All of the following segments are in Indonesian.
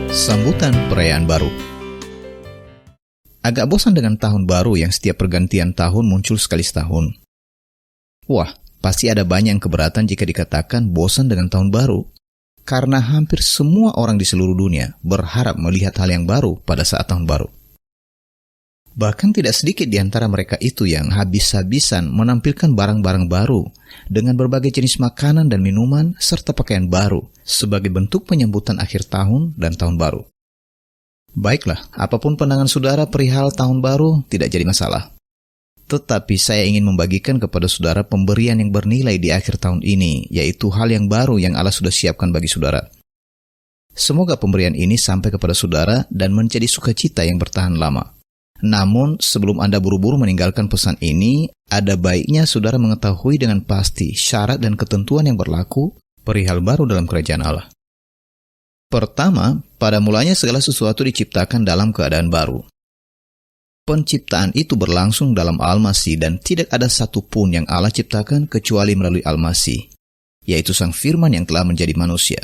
Sambutan perayaan baru. Agak bosan dengan tahun baru yang setiap pergantian tahun muncul sekali setahun. Wah, pasti ada banyak yang keberatan jika dikatakan bosan dengan tahun baru. Karena hampir semua orang di seluruh dunia berharap melihat hal yang baru pada saat tahun baru. Bahkan tidak sedikit di antara mereka itu yang habis-habisan menampilkan barang-barang baru dengan berbagai jenis makanan dan minuman serta pakaian baru sebagai bentuk penyambutan akhir tahun dan tahun baru. Baiklah, apapun pandangan saudara perihal tahun baru tidak jadi masalah. Tetapi saya ingin membagikan kepada saudara pemberian yang bernilai di akhir tahun ini, yaitu hal yang baru yang Allah sudah siapkan bagi saudara. Semoga pemberian ini sampai kepada saudara dan menjadi sukacita yang bertahan lama. Namun, sebelum Anda buru-buru meninggalkan pesan ini, ada baiknya saudara mengetahui dengan pasti syarat dan ketentuan yang berlaku perihal baru dalam kerajaan Allah. Pertama, pada mulanya segala sesuatu diciptakan dalam keadaan baru. Penciptaan itu berlangsung dalam Al-Masih dan tidak ada satupun yang Allah ciptakan kecuali melalui Al-Masih, yaitu Sang Firman yang telah menjadi manusia.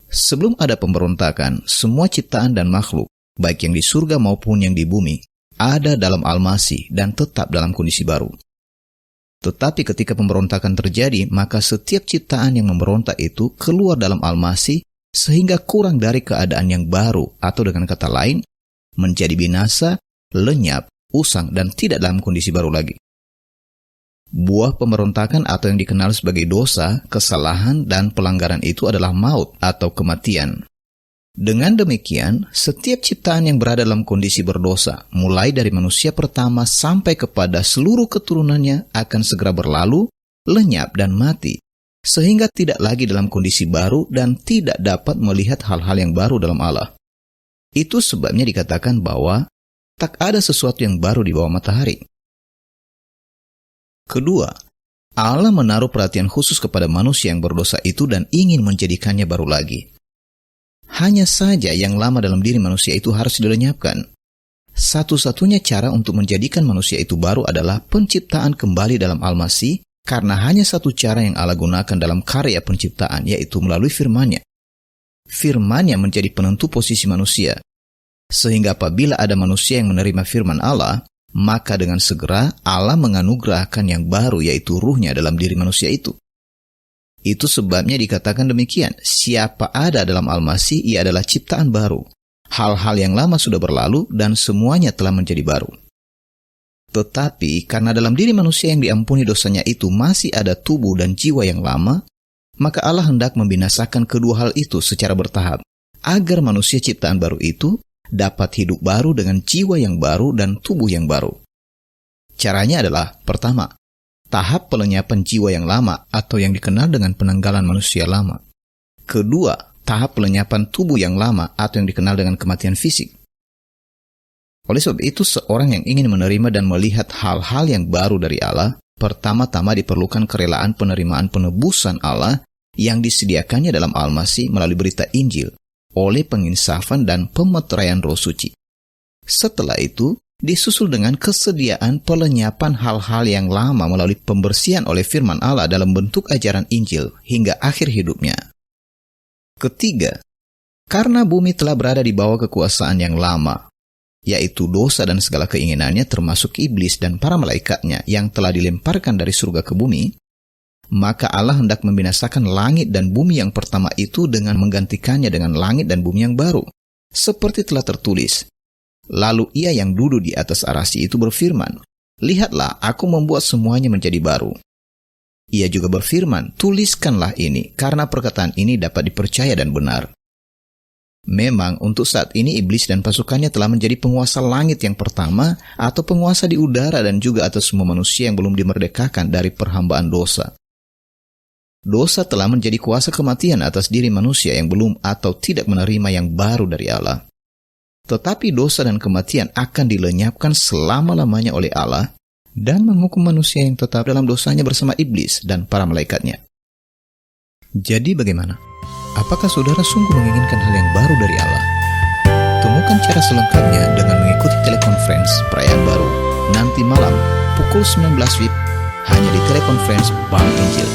Sebelum ada pemberontakan, semua ciptaan dan makhluk, baik yang di surga maupun yang di bumi, ada dalam Al-Masih dan tetap dalam kondisi baru. Tetapi ketika pemberontakan terjadi, maka setiap ciptaan yang memberontak itu keluar dalam Al-Masih sehingga kurang dari keadaan yang baru, atau dengan kata lain, menjadi binasa, lenyap, usang, dan tidak dalam kondisi baru lagi. Buah pemberontakan atau yang dikenal sebagai dosa, kesalahan, dan pelanggaran itu adalah maut atau kematian. Dengan demikian, setiap ciptaan yang berada dalam kondisi berdosa, mulai dari manusia pertama sampai kepada seluruh keturunannya akan segera berlalu, lenyap, dan mati, sehingga tidak lagi dalam kondisi baru dan tidak dapat melihat hal-hal yang baru dalam Allah. Itu sebabnya dikatakan bahwa tak ada sesuatu yang baru di bawah matahari. Kedua, Allah menaruh perhatian khusus kepada manusia yang berdosa itu dan ingin menjadikannya baru lagi. Hanya saja yang lama dalam diri manusia itu harus dilenyapkan. Satu-satunya cara untuk menjadikan manusia itu baru adalah penciptaan kembali dalam Al-Masih, karena hanya satu cara yang Allah gunakan dalam karya penciptaan, yaitu melalui firman-Nya. Firman-Nya menjadi penentu posisi manusia, sehingga apabila ada manusia yang menerima firman Allah, maka dengan segera Allah menganugerahkan yang baru, yaitu ruh-Nya dalam diri manusia itu. Itu sebabnya dikatakan demikian, siapa ada dalam Al-Masih, ia adalah ciptaan baru. Hal-hal yang lama sudah berlalu dan semuanya telah menjadi baru. Tetapi karena dalam diri manusia yang diampuni dosanya itu masih ada tubuh dan jiwa yang lama, maka Allah hendak membinasakan kedua hal itu secara bertahap, agar manusia ciptaan baru itu dapat hidup baru dengan jiwa yang baru dan tubuh yang baru. Caranya adalah, pertama, tahap pelenyapan jiwa yang lama atau yang dikenal dengan penanggalan manusia lama. Kedua, tahap pelenyapan tubuh yang lama atau yang dikenal dengan kematian fisik. Oleh sebab itu, seorang yang ingin menerima dan melihat hal-hal yang baru dari Allah, pertama-tama diperlukan kerelaan penerimaan penebusan Allah yang disediakannya dalam Al-Masih melalui berita Injil, oleh penginsafan dan pemeteraian Roh Suci. Setelah itu, disusul dengan kesediaan pelenyapan hal-hal yang lama melalui pembersihan oleh firman Allah dalam bentuk ajaran Injil hingga akhir hidupnya. Ketiga, karena bumi telah berada di bawah kekuasaan yang lama, yaitu dosa dan segala keinginannya termasuk iblis dan para malaikatnya yang telah dilemparkan dari surga ke bumi, maka Allah hendak membinasakan langit dan bumi yang pertama itu dengan menggantikannya dengan langit dan bumi yang baru, seperti telah tertulis. Lalu ia yang duduk di atas arasy itu berfirman, "Lihatlah, aku membuat semuanya menjadi baru." Ia juga berfirman, "Tuliskanlah ini, karena perkataan ini dapat dipercaya dan benar." Memang untuk saat ini iblis dan pasukannya telah menjadi penguasa langit yang pertama atau penguasa di udara dan juga atas semua manusia yang belum dimerdekakan dari perhambaan dosa. Dosa telah menjadi kuasa kematian atas diri manusia yang belum atau tidak menerima yang baru dari Allah. Tetapi dosa dan kematian akan dilenyapkan selama-lamanya oleh Allah dan menghukum manusia yang tetap dalam dosanya bersama iblis dan para malaikatnya. Jadi bagaimana? Apakah saudara sungguh menginginkan hal yang baru dari Allah? Temukan cara selengkapnya dengan mengikuti telekonferensi perayaan baru nanti malam pukul 19 WIB hanya di telekonferensi Bank Injil.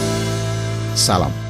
Salam.